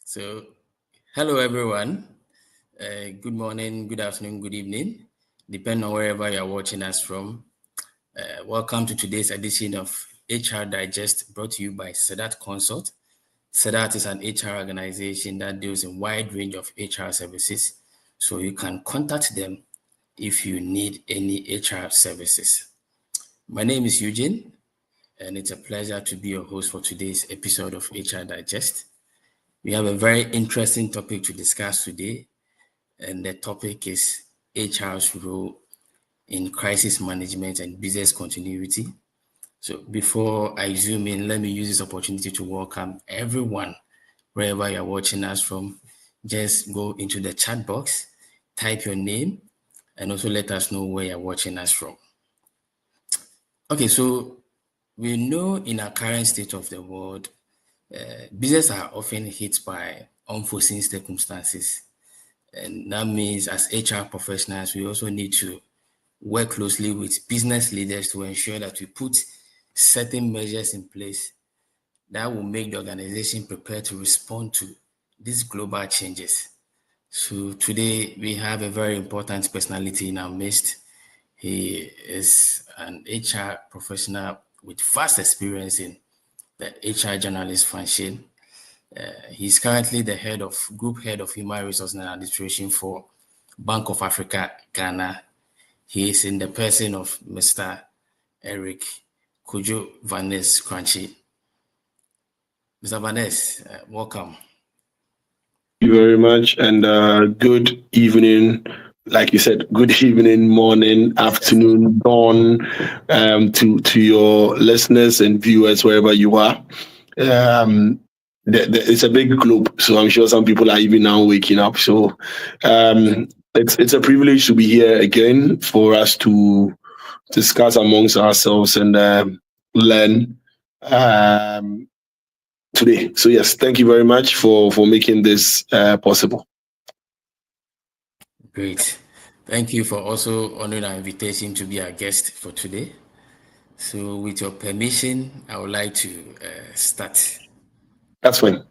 So, hello everyone. Good morning, good afternoon, good evening, depending on wherever you're watching us from. Welcome to today's edition of HR Digest, brought to you by Sedat Consult. Sedat is an HR organization that deals in a wide range of HR services, so you can contact them if you need any HR services. My name is Eugene, and it's a pleasure to be your host for today's episode of HR Digest. We have a very interesting topic to discuss today, and the topic is HR's role in crisis management and business continuity. So before I zoom in, let me use this opportunity to welcome everyone wherever you're watching us from. Just go into the chat box, type your name, and also let us know where you're watching us from. Okay, so we know in our current state of the world, businesses are often hit by unforeseen circumstances. And that means as HR professionals, we also need to work closely with business leaders to ensure that we put certain measures in place that will make the organization prepared to respond to these global changes. So today we have a very important personality in our midst. He is an HR professional with vast experience in the HR journalist function. He's currently the group head of human resources and administration for Bank of Africa, Ghana. He is in the person of Mr. Eric Kojo Vanes Crunchy. Mr. Vanes, welcome. Thank you very much, and good evening. Like you said, good evening, morning, afternoon, dawn, to your listeners and viewers wherever you are. It's a big globe, so I'm sure some people are even now waking up. So it's a privilege to be here again for us to discuss amongst ourselves and learn today. So yes, thank you very much for making this possible. Great. Thank you for also honoring our invitation to be our guest for today. So with your permission, I would like to start. That's fine.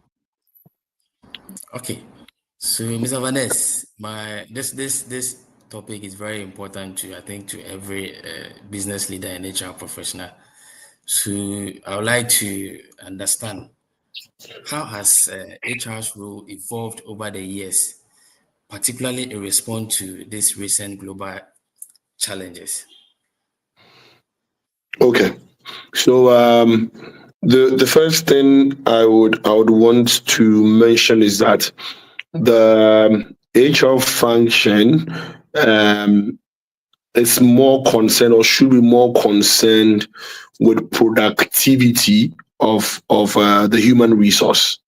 Okay. So Mr. Vanes, this topic is very important to every business leader and HR professional. So I would like to understand, how has HR's role evolved over the years, particularly in response to these recent global challenges? Okay. So the first thing I would want to mention is that the HR function is more concerned, or should be more concerned, with productivity of the human resource.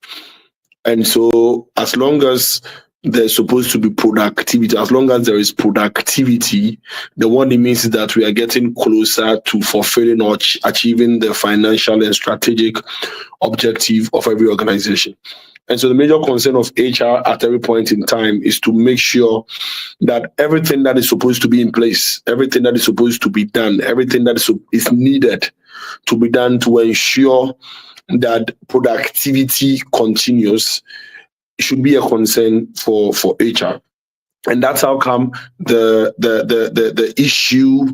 And so, as long as there's supposed to be productivity, as long as there is productivity, then what it means is that we are getting closer to fulfilling or achieving the financial and strategic objective of every organization. And so the major concern of HR at every point in time is to make sure that everything that is supposed to be in place, everything that is supposed to be done, everything that is needed to be done to ensure that productivity continues should be a concern for HR. And that's how come the issue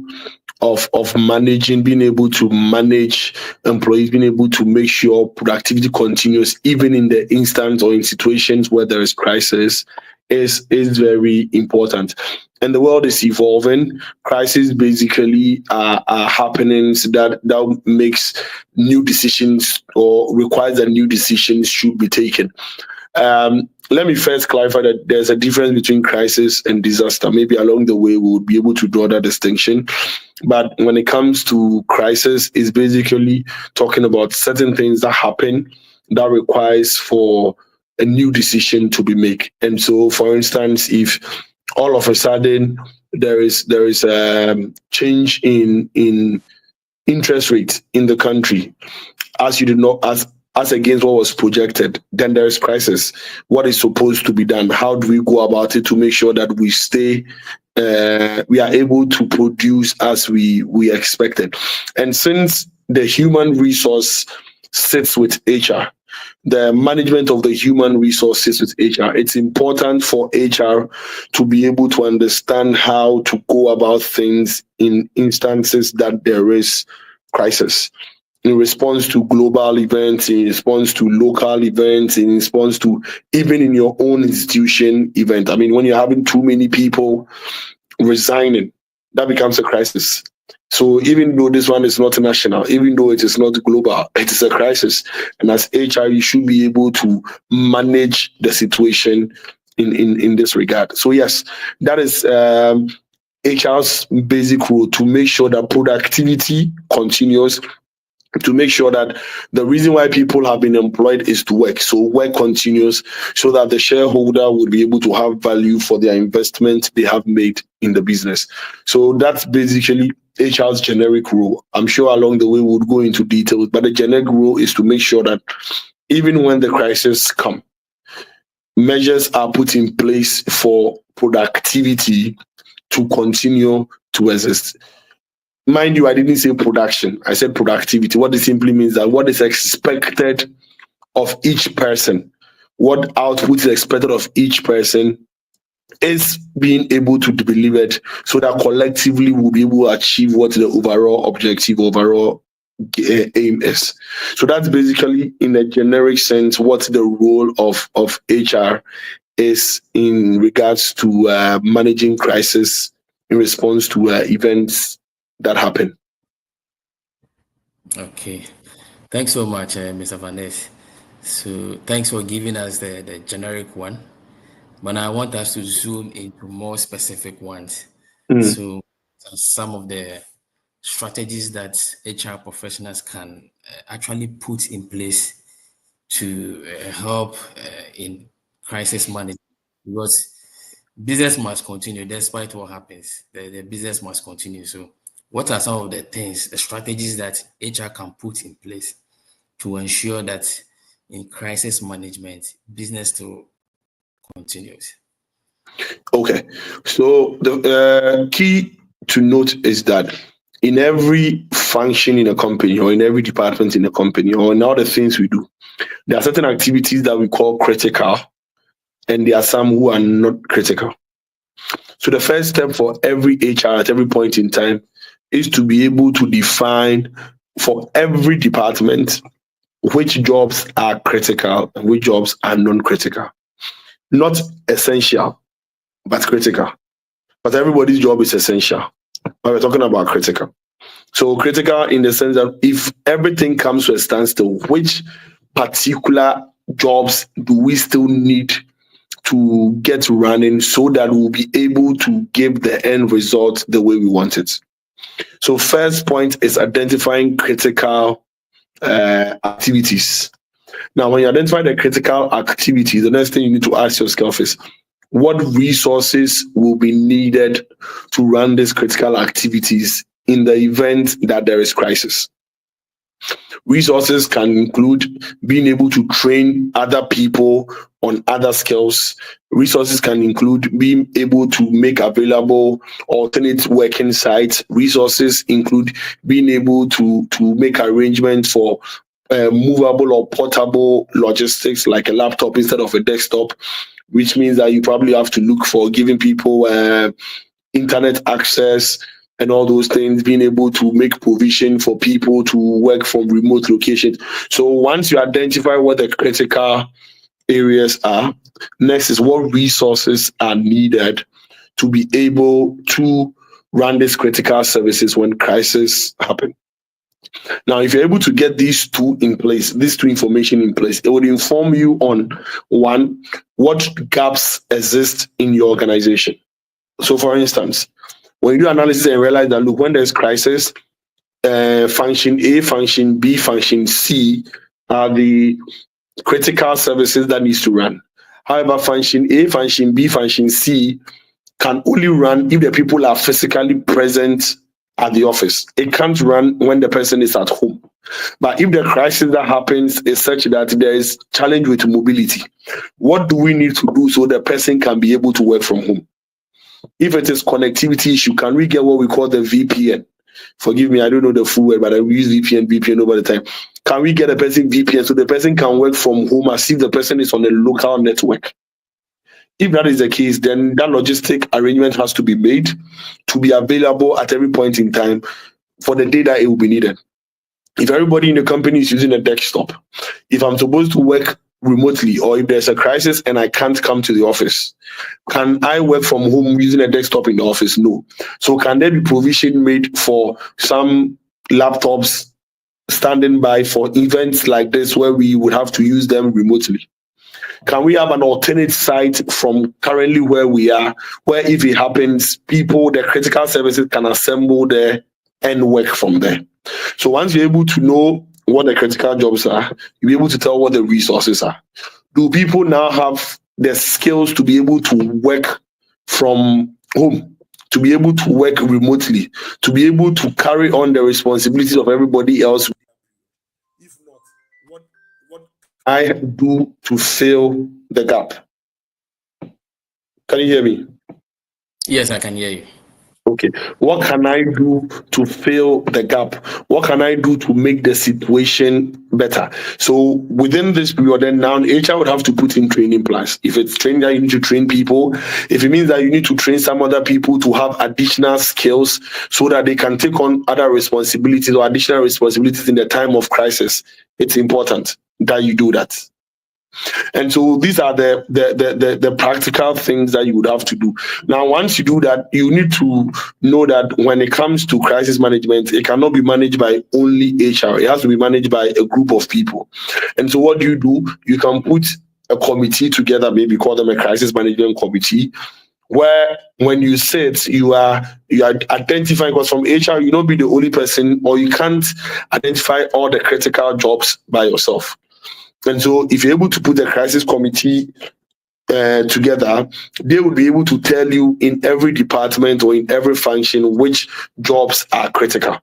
of managing, being able to manage employees, being able to make sure productivity continues, even in the instance or in situations where there is crisis, is very important. And the world is evolving. Crises basically are happenings that makes new decisions, or requires that new decisions should be taken. Let me first clarify that there's a difference between crisis and disaster. Maybe along the way we would be able to draw that distinction. But when it comes to crisis, it's basically talking about certain things that happen that requires for a new decision to be made. And so, for instance, if all of a sudden there is change in interest rate in the country, as you did not as against what was projected, then there is crisis. What is supposed to be done? How do we go about it to make sure that we are able to produce as we expected? And since the human resource sits with HR, the management of the human resources with HR. It's important for HR to be able to understand how to go about things in instances that there is crisis, in response to global events, in response to local events, in response to even in your own institution event. I mean, when you're having too many people resigning, that becomes a crisis. So even though this one is not national, even though it is not global, it is a crisis. And as HR, you should be able to manage the situation in this regard. So yes, that is HR's basic role, to make sure that productivity continues, to make sure that the reason why people have been employed is to work. So work continues so that the shareholder would be able to have value for their investment they have made in the business. So that's basically HR's generic role. I'm sure along the way we'll go into details, but the generic role is to make sure that even when the crises come, measures are put in place for productivity to continue to exist. Mind you, I didn't say production. I said productivity. What it simply means that what is expected of each person, what output is expected of each person, is being able to be delivered so that collectively we'll be able to achieve what the overall objective, overall aim is. So that's basically, in a generic sense, what the role of HR is in regards to managing crisis in response to events that happen. Okay. Thanks so much, Mr. Vanessa. So thanks for giving us the generic one. But I want us to zoom into more specific ones. Mm. So some of the strategies that HR professionals can actually put in place to help in crisis management, because business must continue despite what happens. The business must continue. So what are some of the things, the strategies that HR can put in place to ensure that in crisis management, business still continues? Okay, so the key to note is that in every function in a company, or in every department in a company, or in all the things we do, there are certain activities that we call critical, and there are some who are not critical. So the first step for every HR at every point in time is to be able to define for every department which jobs are critical and which jobs are non-critical. Not essential, but critical. But everybody's job is essential. But we're talking about critical. So critical in the sense that if everything comes to a standstill, which particular jobs do we still need to get running so that we'll be able to give the end result the way we want it? So first point is identifying critical activities. Now, when you identify the critical activities, the next thing you need to ask yourself is, what resources will be needed to run these critical activities in the event that there is crisis? Resources can include being able to train other people on other skills. Resources can include being able to make available alternate working sites. Resources include being able to make arrangements for movable or portable logistics, like a laptop instead of a desktop, which means that you probably have to look for giving people internet access and all those things, being able to make provision for people to work from remote locations. So once you identify what the critical areas are, next is what resources are needed to be able to run these critical services when crises happen. Now, if you're able to get these two in place, these two information in place, it would inform you on, one, what gaps exist in your organization. So for instance, when you do analysis and realize that, look, when there's crisis, function A, function B, function C are the critical services that needs to run. However, function A, function B, function C can only run if the people are physically present at the office. It can't run when the person is at home. But if the crisis that happens is such that there is challenge with mobility, what do we need to do so the person can be able to work from home? If it is connectivity issue, can we get what we call the VPN? Forgive me, I don't know the full word, but I use VPN over the time. Can we get a person VPN so the person can work from home as if the person is on a local network? If that is the case, then that logistic arrangement has to be made to be available at every point in time for the day that it will be needed. If everybody in the company is using a desktop, if I'm supposed to work remotely, or if there's a crisis and I can't come to the office, can I work from home using a desktop in the office? No. So can there be provision made for some laptops standing by for events like this where we would have to use them remotely? Can we have an alternate site from currently where we are, where if it happens, people, the critical services can assemble there and work from there? So once you're able to know what the critical jobs are, you'll be able to tell what the resources are. Do people now have the skills to be able to work from home, to be able to work remotely, to be able to carry on the responsibilities of everybody else? If not, what I do to fill the gap? Can you hear me? Yes, I can hear you. Okay. What can I do to fill the gap? What can I do to make the situation better? So within this period, then now HR would have to put in training plans. If it's training that you need to train people, if it means that you need to train some other people to have additional skills so that they can take on other responsibilities or additional responsibilities in the time of crisis, it's important that you do that. And so these are the practical things that you would have to do. Now, once you do that, you need to know that when it comes to crisis management, it cannot be managed by only HR. It has to be managed by a group of people. And so what do? You can put a committee together, maybe call them a crisis management committee, where when you sit, you are identifying, because from HR, you don't be the only person, or you can't identify all the critical jobs by yourself. And so if you're able to put a crisis committee together, they will be able to tell you in every department or in every function which jobs are critical.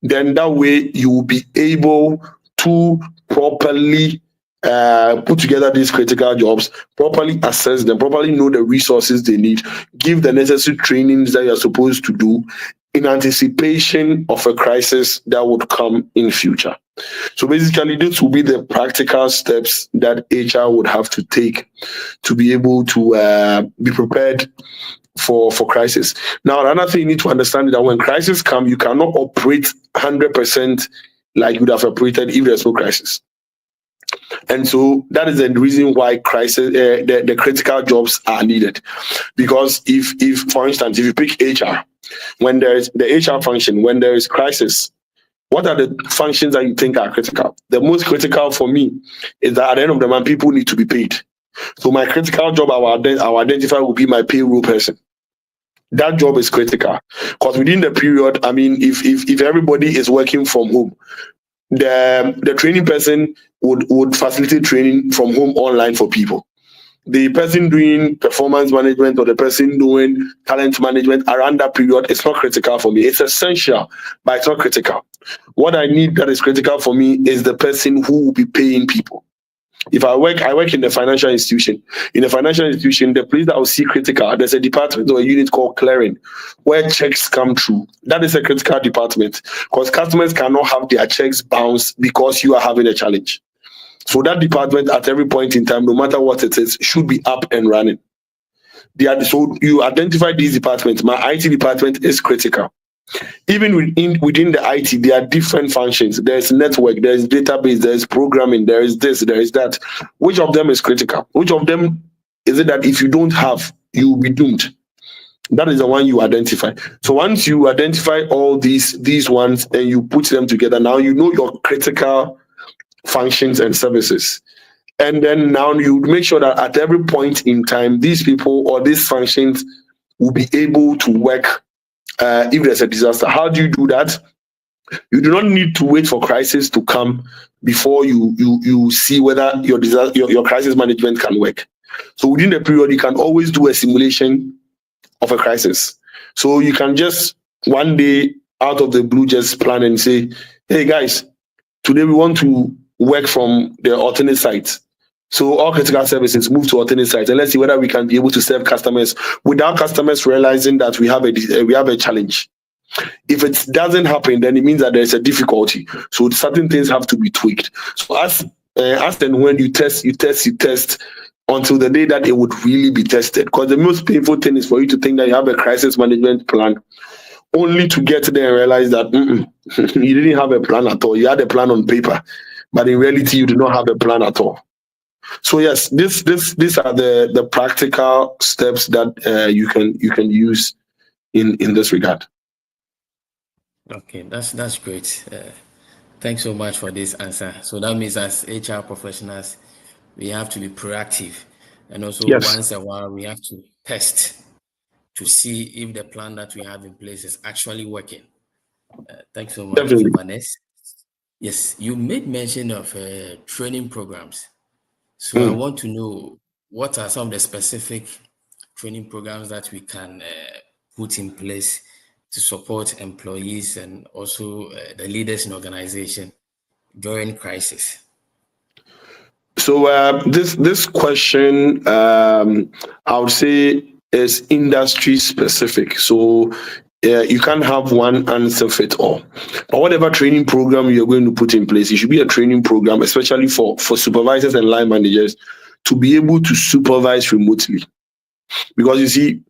Then that way you will be able to properly put together these critical jobs, properly assess them, properly know the resources they need, give the necessary trainings that you're supposed to do in anticipation of a crisis that would come in future. So basically, this will be the practical steps that HR would have to take to be able to be prepared for crisis. Now, another thing you need to understand is that when crisis come, you cannot operate 100% like you would have operated if there's no crisis. And so that is the reason why crisis, the critical jobs are needed. Because if, for instance, if you pick HR, when there is the HR function, when there is crisis, what are the functions that you think are critical? The most critical for me is that at the end of the month, people need to be paid. So my critical job, I will identify will be my payroll person. That job is critical because within the period, I mean, if everybody is working from home, the training person would facilitate training from home online for people. The person doing performance management or the person doing talent management around that period, it's not critical for me. It's essential, but it's not critical. What I need that is critical for me is the person who will be paying people. If I work in the financial institution. In a financial institution, the place that I will see critical, there's a department or a unit called clearing, where checks come through. That is a critical department because customers cannot have their checks bounced because you are having a challenge. So that department at every point in time, no matter what it is, should be up and running. So you identify these departments. My IT department is critical. Even within the IT, there are different functions. There's network, there's database, there's programming, there is this, there is that. Which of them is critical? Which of them is it that if you don't have, you will be doomed? That is the one you identify. So once you identify all these ones and you put them together, now you know your critical functions and services. And then now you make sure that at every point in time, these people or these functions will be able to work if there's a disaster. How do you do that? You do not need to wait for crisis to come before you see whether your crisis management can work. So within the period, you can always do a simulation of a crisis. So you can just one day out of the blue just plan and say, hey guys, today we want to work from the alternate sites. So all critical services move to alternate sites, and let's see whether we can be able to serve customers without customers realizing that we have a challenge. If it doesn't happen, then it means that there's a difficulty. So certain things have to be tweaked. So as and when you test until the day that it would really be tested. Because the most painful thing is for you to think that you have a crisis management plan, only to get there and realize that you didn't have a plan at all. You had a plan on paper, but in reality, you do not have a plan at all. So yes, these are the practical steps that you can use in this regard. Okay, that's great. Thanks so much for this answer. So that means as HR professionals, we have to be proactive, and also Yes, once a while we have to test to see if the plan that we have in place is actually working. Thanks so much, Mr. definitely. Vanes. Yes, you made mention of training programs. So I Mm. want to know what are some of the specific training programs that we can put in place to support employees and also the leaders in organization during crisis. So this question, I would say, is industry specific. So you can't have one answer fit all. But whatever training program you're going to put in place, it should be a training program, especially for supervisors and line managers, to be able to supervise remotely. Because you see,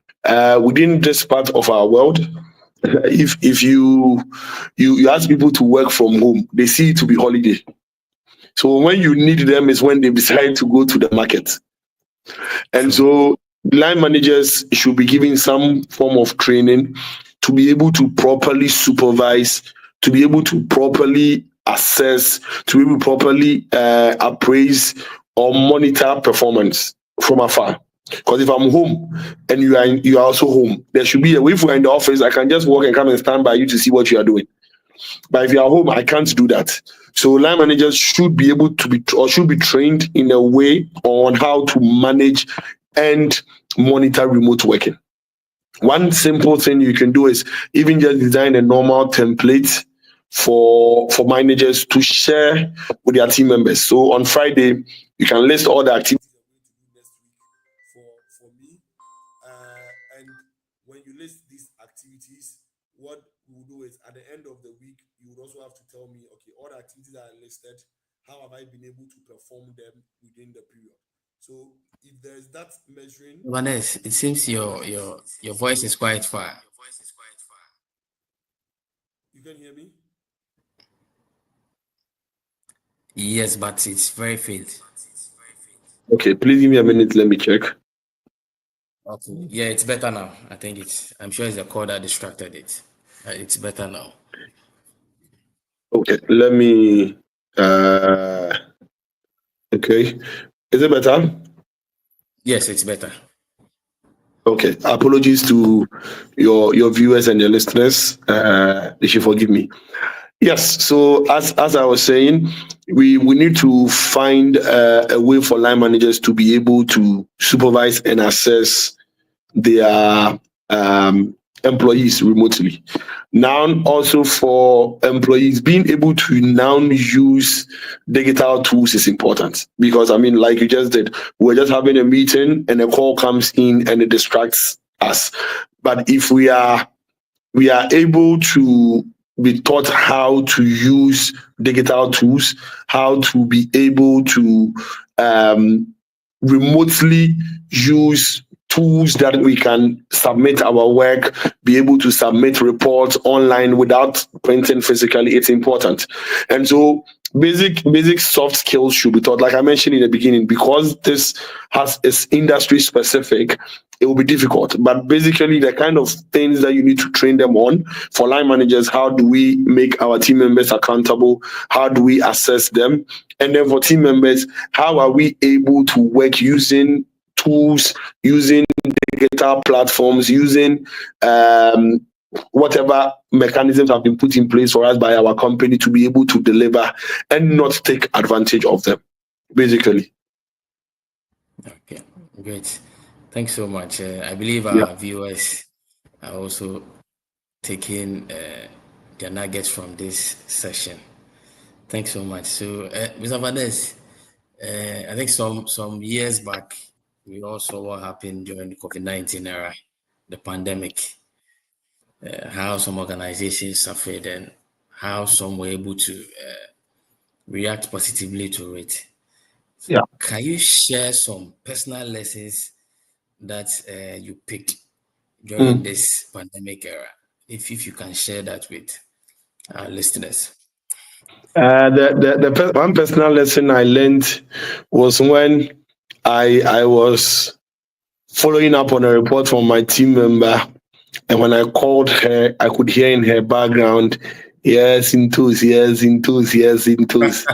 within this part of our world, if you ask people to work from home, they see it to be holiday. So when you need them is when they decide to go to the market. And True. so line managers should be given some form of training to be able to properly supervise, to be able to properly assess, to be able to properly appraise or monitor performance from afar. Because if I'm home and you are also home, there should be a way. If we're in the office, I can just walk and come and stand by you to see what you are doing. But if you're home, I can't do that. So line managers should be able to be or should be trained in a way on how to manage and monitor remote working. One simple thing you can do is even just design a normal template for managers to share with their team members. So on Friday, you can list all the activities for me. And when you list these activities, what we'll do is at the end of the week, you would also have to tell me, okay, all the activities that are listed, how have I been able to perform them within the period? So if there's that measuring, Vanessa, it seems your voice is quite far. you can hear me? Yes, but it's very faint. Okay, please give me a minute. Let me check. Okay. Yeah, it's better now. I'm sure it's the call that distracted it. It's better now. Okay, let me. Okay, is it better? Yes, it's better. Okay, apologies to your viewers and your listeners. They should forgive me. Yes, so as I was saying, we need to find a way for line managers to be able to supervise and assess their employees remotely. Now, also for employees, being able to now use digital tools is important because, I mean, like you just did, we're just having a meeting and a call comes in and it distracts us. But if we are able to be taught how to use digital tools, how to be able to remotely use tools that we can submit our work, be able to submit reports online without printing physically, it's important. And so basic soft skills should be taught. Like I mentioned in the beginning, because this is industry specific, it will be difficult. But basically, the kind of things that you need to train them on for line managers, how do we make our team members accountable? How do we assess them? And then for team members, how are we able to work using tools, using digital platforms, using whatever mechanisms have been put in place for us by our company to be able to deliver and not take advantage of them, basically. Okay, great. Thanks so much. I believe Yeah. our viewers are also taking their nuggets from this session. Thanks so much. So, Mr. Vades, I think some years back, we all saw what happened during the COVID-19 era, the pandemic. how some organizations suffered and how some were able to react positively to it. Yeah. Can you share some personal lessons that you picked during Mm. this pandemic era? If you can share that with our listeners. One personal lesson I learned was when I was following up on a report from my team member, and when I called her, I could hear in her background, yes, in twos, yes, in twos, yes, in twos.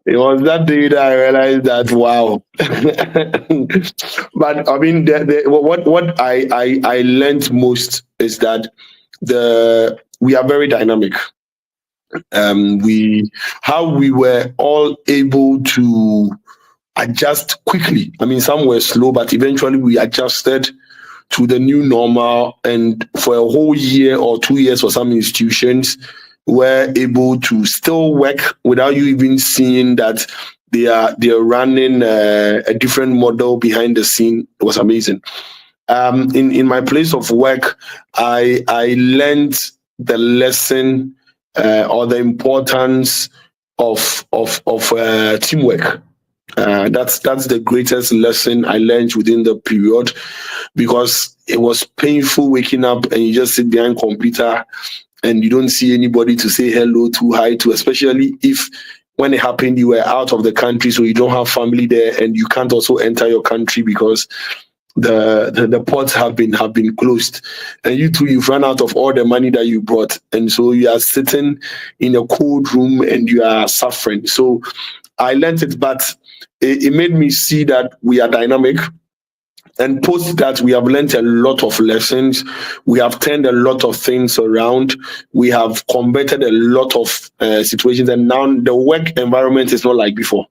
It was that day that I realized that wow. But I mean, what I learned most is that we are very dynamic. We How we were all able to adjust quickly. I mean, some were slow, but eventually we adjusted to the new normal. And for a whole year or 2 years for some institutions, were able to still work without you even seeing that they are running a different model behind the scene. It was amazing. In my place of work, I learned the lesson or the importance of teamwork. That's the greatest lesson I learned within the period, because it was painful waking up and you just sit behind computer and you don't see anybody to say hello to, hi to, especially if when it happened you were out of the country, so you don't have family there and you can't also enter your country because the ports have been closed, and you too, you've run out of all the money that you brought, and so you are sitting in a cold room and you are suffering. So I learned it, but it made me see that we are dynamic. And post that, we have learned a lot of lessons. We have turned a lot of things around. We have converted a lot of situations, and now the work environment is not like before.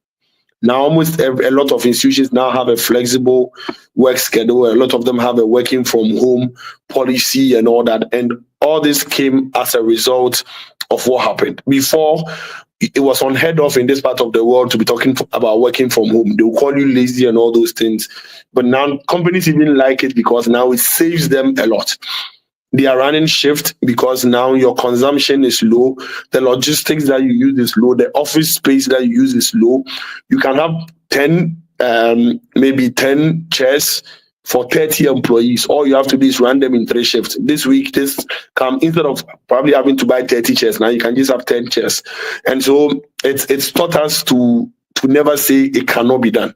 Now, a lot of institutions now have a flexible work schedule. A lot of them have a working from home policy and all that. And all this came as a result of what happened. Before, it was unheard of in this part of the world to be talking about working from home. They will call you lazy and all those things. But now companies even like it because now it saves them a lot. They are running shift because now your consumption is low, the logistics that you use is low, the office space that you use is low. You can have 10 maybe 10 chairs for 30 employees. All you have to do is run them in 3 shifts. This week, this come instead of probably having to buy 30 chairs, now you can just have 10 chairs. And so it's taught us to never say it cannot be done.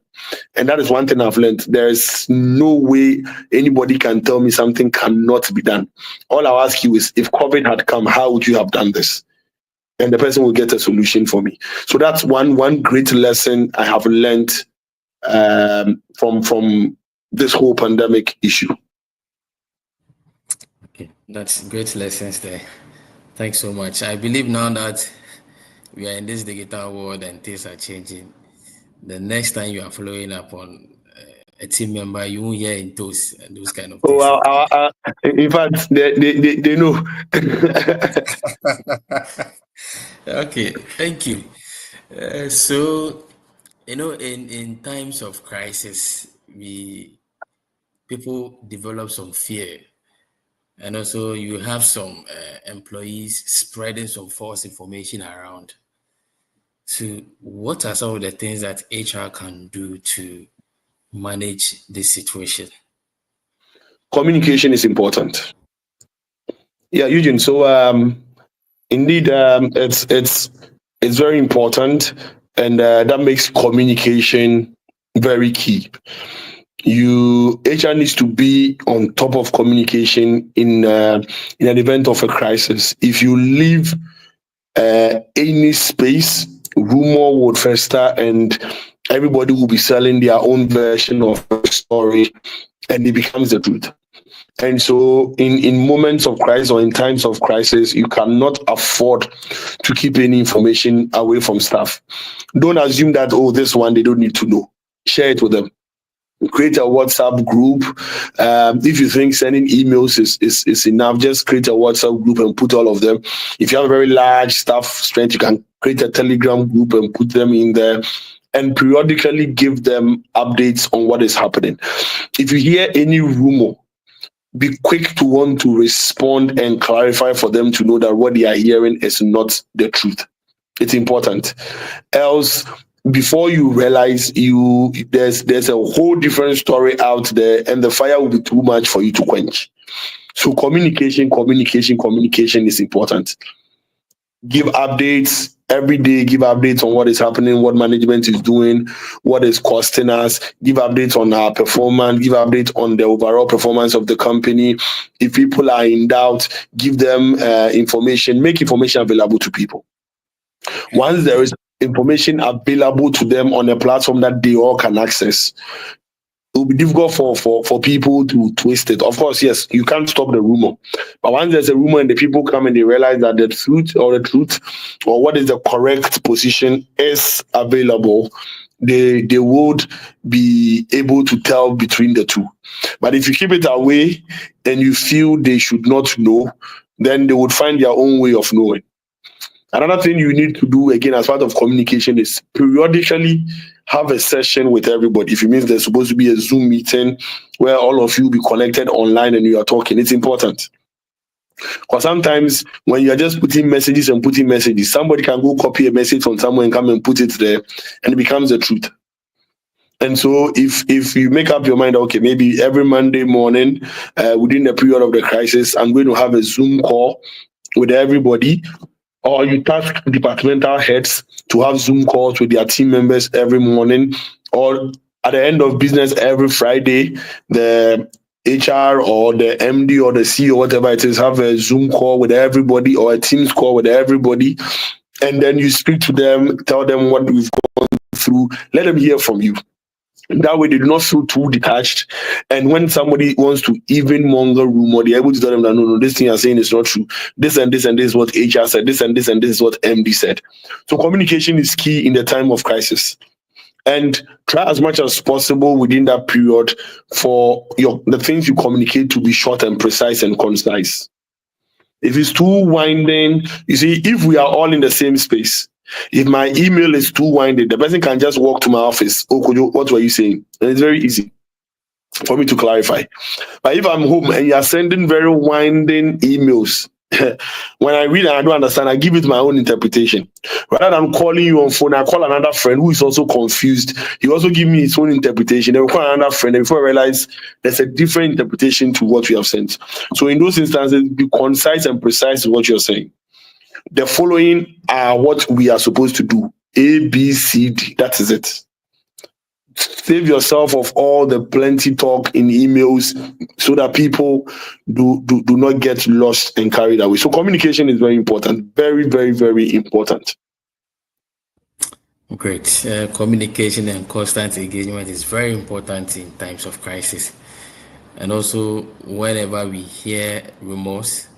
And that is one thing I've learned. There's no way anybody can tell me something cannot be done. All I'll ask you is, if COVID had come, how would you have done this? And the person will get a solution for me. So that's one great lesson I have learned from this whole pandemic issue. Okay, that's great lessons there. Thanks so much. I believe now that we are in this digital world and things are changing. The next time you are following up on a team member, you won't hear in those kind of Oh, things again. in fact, they know. Okay, thank you. So, in times of crisis, we people develop some fear, and also you have some employees spreading some false information around. So, what are some of the things that HR can do to manage this situation? Communication is important. Yeah, Eugene. So indeed, it's very important, and that makes communication very key. You HR needs to be on top of communication in an event of a crisis. If you leave any space, rumor would fester, and everybody will be selling their own version of the story, and it becomes the truth. And so, in moments of crisis or in times of crisis, you cannot afford to keep any information away from staff. Don't assume that, oh, this one they don't need to know. Share it with them. Create a WhatsApp group. If you think sending emails is enough, just create a WhatsApp group and put all of them. If you have a very large staff strength, you can create a Telegram group and put them in there. and periodically give them updates on what is happening. If you hear any rumor, be quick to want to respond and clarify for them to know that what they are hearing is not the truth. It's important. Else, before you realize there's a whole different story out there, and the fire will be too much for you to quench. So communication is important. Give updates every day. Give updates on what is happening, what management is doing, what is costing us. Give updates on our performance. Give updates on the overall performance of the company. If people are in doubt, give them information. Make information available to people. Once there is information available to them on a platform that they all can access, it will be difficult for people to twist it. Of course, yes, you can't stop the rumor. But once there's a rumor and the people come and they realize that the truth or what is the correct position is available, they would be able to tell between the two. But if you keep it away and you feel they should not know, then they would find their own way of knowing. Another thing you need to do again as part of communication is periodically have a session with everybody. If it means there's supposed to be a Zoom meeting where all of you be connected online and you are talking, it's important. Because sometimes when you are just putting messages, somebody can go copy a message from someone and come and put it there, and it becomes the truth. And so if you make up your mind, okay, maybe every Monday morning within the period of the crisis, I'm going to have a Zoom call with everybody, or you task departmental heads to have Zoom calls with their team members every morning, or at the end of business every Friday, the HR or the MD or the CEO, whatever it is, have a Zoom call with everybody or a Teams call with everybody. And then you speak to them, tell them what we've gone through, let them hear from you. That way, they do not feel too detached. And when somebody wants to even monger rumor, they're able to tell them that no, this thing you're saying is not true. This and this and this is what HR said. This and this and this is what MD said. So communication is key in the time of crisis. And try as much as possible within that period for the things you communicate to be short and precise and concise. If it's too winding, you see, if we are all in the same space, if my email is too winding, the person can just walk to my office. Oh, Kojo, what were you saying? And it's very easy for me to clarify. But if I'm home and you're sending very winding emails, when I read and I don't understand, I give it my own interpretation. Rather than calling you on phone, I call another friend who is also confused. He also give me his own interpretation. Then we call another friend, and before I realize there's a different interpretation to what we have sent. So in those instances, be concise and precise in what you're saying. The following are what we are supposed to do. A, B, C, D. That is it. Save yourself of all the plenty talk in emails so that people do not get lost and carried away. So communication is very important. Very, very, very important. Great. Communication and constant engagement is very important in times of crisis. And also, whenever we hear rumors,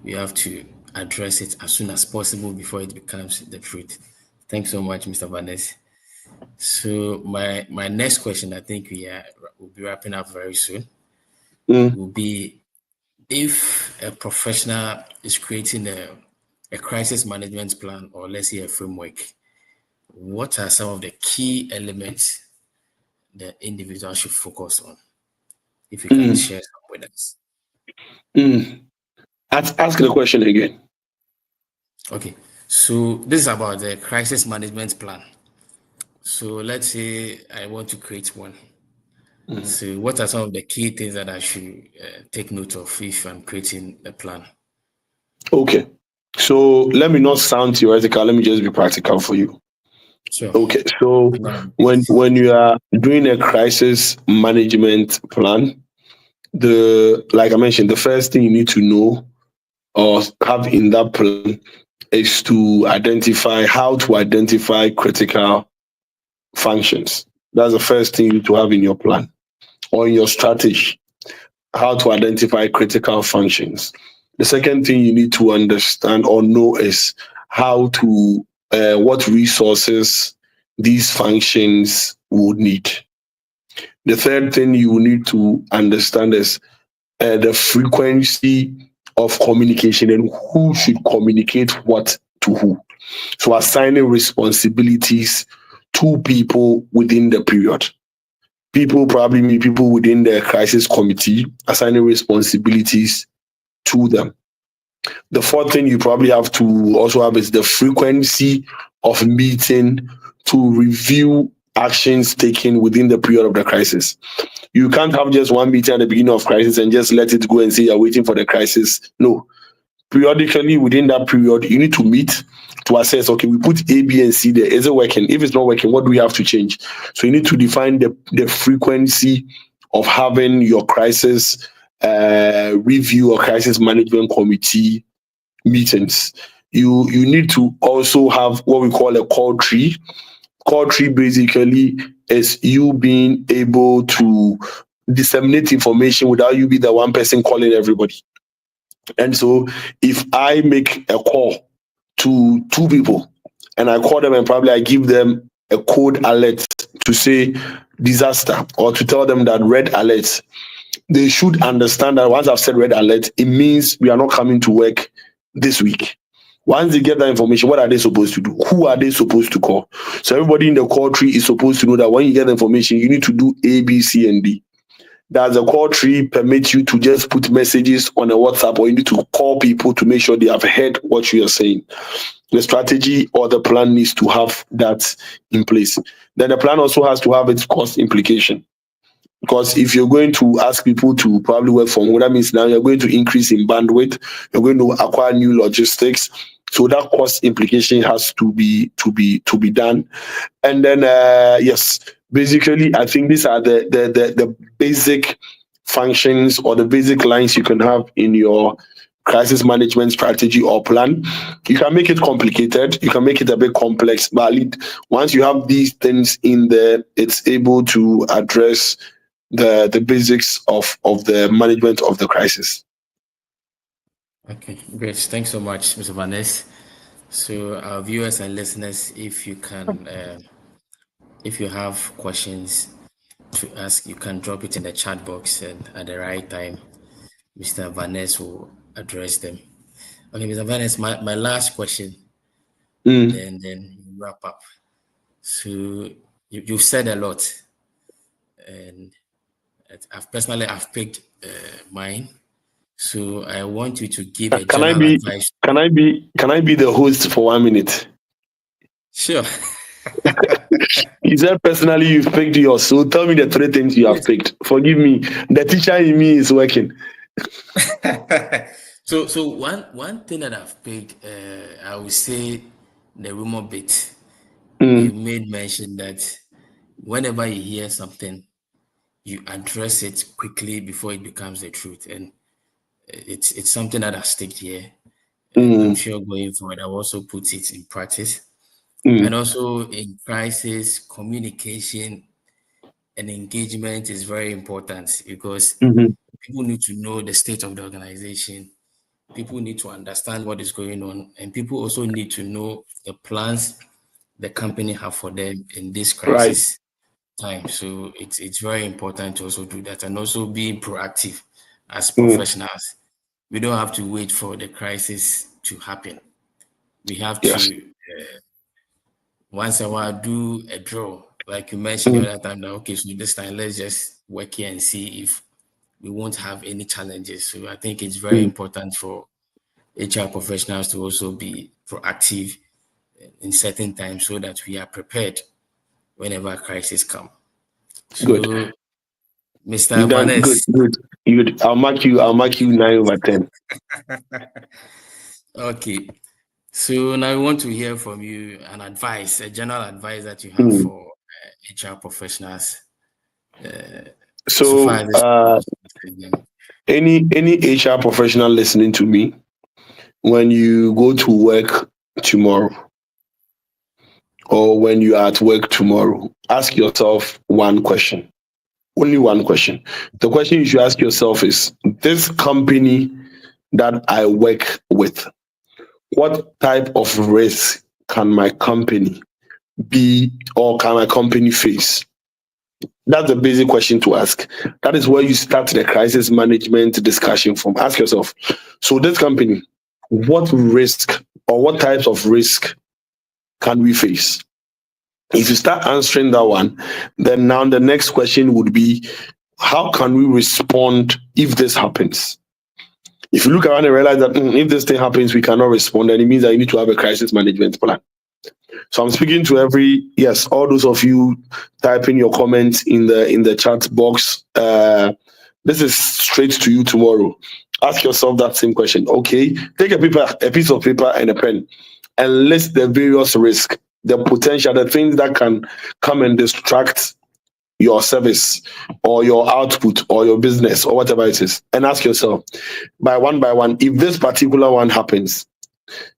we have to address it as soon as possible before it becomes the truth. Thanks so much, Mr. Vanessa. So my next question, I think we'll be wrapping up very soon, will be if a professional is creating a crisis management plan, or let's say a framework, what are some of the key elements the individual should focus on? If you can share some with us. Ask the question again. Okay, so this is about the crisis management plan. So let's say I want to create one. So what are some of the key things that I should take note of if I'm creating a plan? Okay, so let me not sound theoretical. Let me just be practical for you. Sure. Okay, so when you are doing a crisis management plan, like I mentioned, the first thing you need to know or have in that plan is to identify critical functions. That's the first thing you need to have in your plan or in your strategy, how to identify critical functions. The second thing you need to understand or know is how to, what resources these functions would need. The third thing you need to understand is the frequency of communication and who should communicate what to who. So assigning responsibilities two people within the period. People probably mean people within the crisis committee, assigning responsibilities to them. The fourth thing you probably have to also have is the frequency of meeting to review actions taken within the period of the crisis. You can't have just one meeting at the beginning of crisis and just let it go and say you're waiting for the crisis. No. Periodically within that period, you need to meet to assess, okay, we put A, B, and C there. Is it working? If it's not working, what do we have to change? So you need to define the frequency of having your crisis review or crisis management committee meetings. You need to also have what we call a call tree. Call tree basically is you being able to disseminate information without you be the one person calling everybody. And so if I make a call to two people and I call them and probably I give them a code alert to say disaster or to tell them that red alert, they should understand that once I've said red alert, it means we are not coming to work this week. Once they get that information, what are they supposed to do? Who are they supposed to call? So everybody in the call tree is supposed to know that when you get the information, you need to do A, B, C, and D. Does the call tree permit you to just put messages on a WhatsApp, or you need to call people to make sure they have heard what you are saying? The strategy or the plan needs to have that in place. Then the plan also has to have its cost implication. Because if you're going to ask people to probably work from home, that means now you're going to increase in bandwidth, you're going to acquire new logistics. So that cost implication has to be done. And then yes, basically, I think these are the basic functions or the basic lines you can have in your crisis management strategy or plan. You can make it complicated, you can make it a bit complex, but once you have these things in there, it's able to address the basics of the management of the crisis. Okay, great. Thanks so much, Mr. Vanessa. So, our viewers and listeners, if you can, if you have questions to ask, you can drop it in the chat box, and at the right time, Mr. Vanessa will address them. Okay, Mr. Vanessa, my last question, then wrap up. So, you've said a lot, and I've picked mine. So I want you to give a Can I general be advice. can I be the host for 1 minute? Sure. You said personally you've picked yours, so tell me the three things you have picked. Forgive me, the teacher in me is working. So one thing that I've picked, I would say the rumor bit. You made mention that whenever you hear something, you address it quickly before it becomes the truth, and it's something that I've sticked here. And I'm sure going forward, I'll also put it in practice. And also in crisis, communication and engagement is very important because people need to know the state of the organization. People need to understand what is going on, and people also need to know the plans the company have for them in this Right. crisis time. So it's very important to also do that, and also being proactive as professionals. We don't have to wait for the crisis to happen. We have Yes. to once in a while do a draw, like you mentioned the other time. That okay, so this time let's just work here and see if we won't have any challenges. So I think it's very important for HR professionals to also be proactive in certain times so that we are prepared whenever crisis come. Good. So, Mr. You done good. Vanes, Good. Good. I'll mark you. I'll mark you 9/10. okay. So now we want to hear from you an advice, a general advice that you have for HR professionals. So far So, as this any HR professional listening to me, when you go to work tomorrow, or when you are at work tomorrow, ask yourself one question. Only one question. The question you should ask yourself is: this company that I work with, what type of risk can my company be, or can my company face? That's the basic question to ask. That is where you start the crisis management discussion from. Ask yourself, so this company, what risk or what types of risk can we face? If you start answering that one, then now the next question would be, how can we respond if this happens? If you look around and realize that if this thing happens, we cannot respond, then it means that you need to have a crisis management plan. So I'm speaking to all those of you typing your comments in the chat box. This is straight to you tomorrow. Ask yourself that same question. Okay, take a piece of paper and a pen, and list the various risks, the potential, the things that can come and distract your service or your output or your business or whatever it is, and ask yourself by one, if this particular one happens,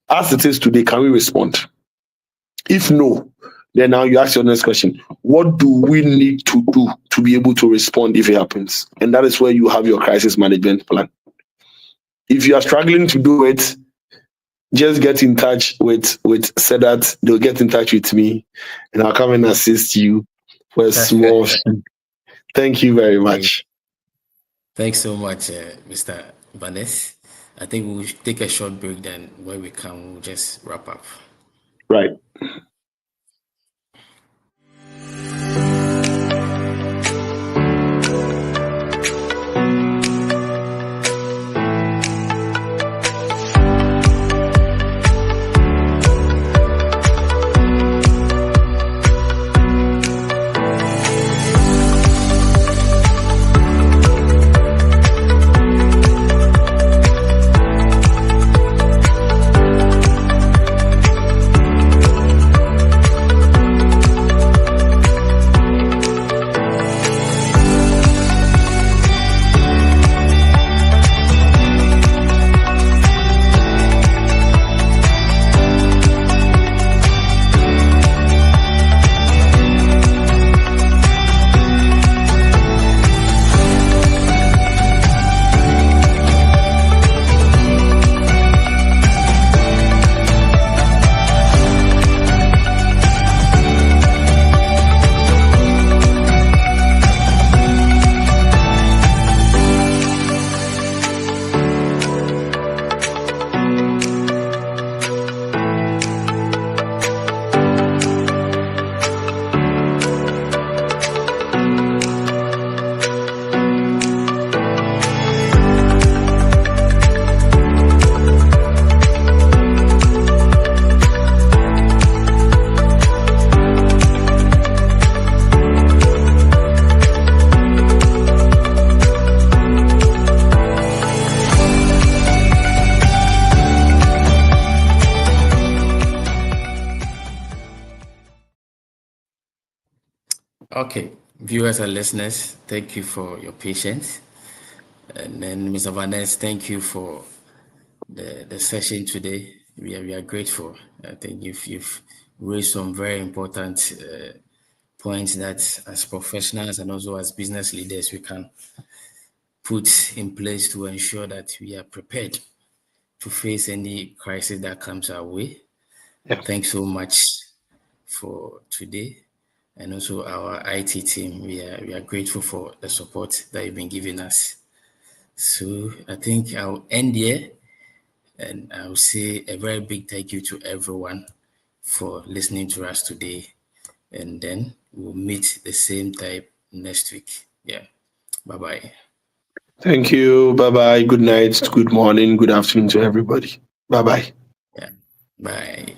as it is today, can we respond? If no, then now you ask your next question: what do we need to do to be able to respond if it happens? And that is where you have your crisis management plan. If you are struggling to do it, just get in touch with Sedat. They'll get in touch with me, and I'll come and assist you for a small fee. Thank you very much. Thanks so much, Mr. Vanessa. I think we'll take a short break, then when we come, we'll just wrap up. Right. Okay, viewers and listeners, thank you for your patience. And then, Mr. Vanessa, thank you for the session today. We are grateful. I think you've raised some very important points that as professionals and also as business leaders, we can put in place to ensure that we are prepared to face any crisis that comes our way. Yeah. Thanks so much for today. And also our IT team, we are grateful for the support that you've been giving us. So I think I'll end here, and I'll say a very big thank you to everyone for listening to us today. And then we'll meet the same time next week. Yeah. Bye-bye. Thank you. Bye-bye. Good night. Good morning. Good afternoon to everybody. Bye-bye. Yeah. Bye.